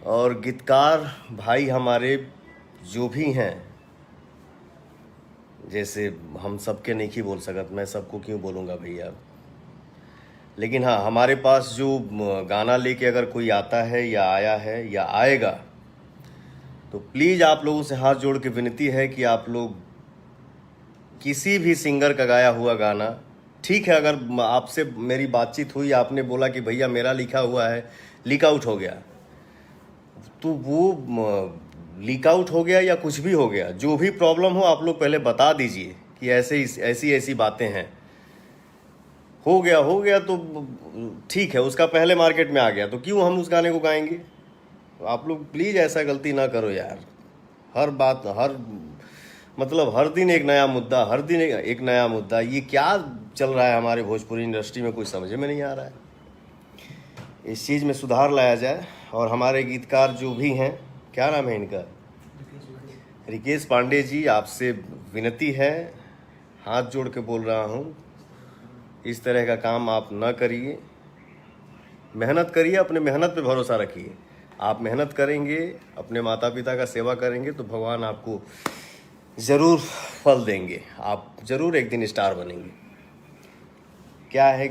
और गीतकार भाई हमारे जो भी हैं, जैसे हम सबके नहीं बोल सकत, मैं सबको क्यों बोलूँगा भैया, लेकिन हाँ हमारे पास जो गाना लेके अगर कोई आता है या आया है या आएगा, तो प्लीज़ आप लोगों से हाथ जोड़ के विनती है कि आप लोग किसी भी सिंगर का गाया हुआ गाना, ठीक है अगर आपसे मेरी बातचीत हुई, आपने बोला कि भैया मेरा लिखा हुआ है लीक आउट हो गया, तो वो लीक आउट हो गया या कुछ भी हो गया, जो भी प्रॉब्लम हो आप लोग पहले बता दीजिए कि ऐसी ऐसी बातें हैं, हो गया तो ठीक है, उसका पहले मार्केट में आ गया तो क्यों हम उस गाने को गाएंगे। तो आप लोग प्लीज़ ऐसा गलती ना करो यार। हर बात मतलब हर दिन एक नया मुद्दा, हर दिन एक नया मुद्दा, ये क्या चल रहा है हमारे भोजपुरी इंडस्ट्री में, कुछ समझ में नहीं आ रहा है। इस चीज़ में सुधार लाया जाए। और हमारे गीतकार जो भी हैं, क्या नाम है इनका, रिकेश पांडे जी, आपसे विनती है, हाथ जोड़ के बोल रहा हूँ, इस तरह का काम आप न करिए। मेहनत करिए, अपने मेहनत पे भरोसा रखिए। आप मेहनत करेंगे, अपने माता पिता का सेवा करेंगे तो भगवान आपको ज़रूर फल देंगे, आप ज़रूर एक दिन स्टार बनेंगे। क्या है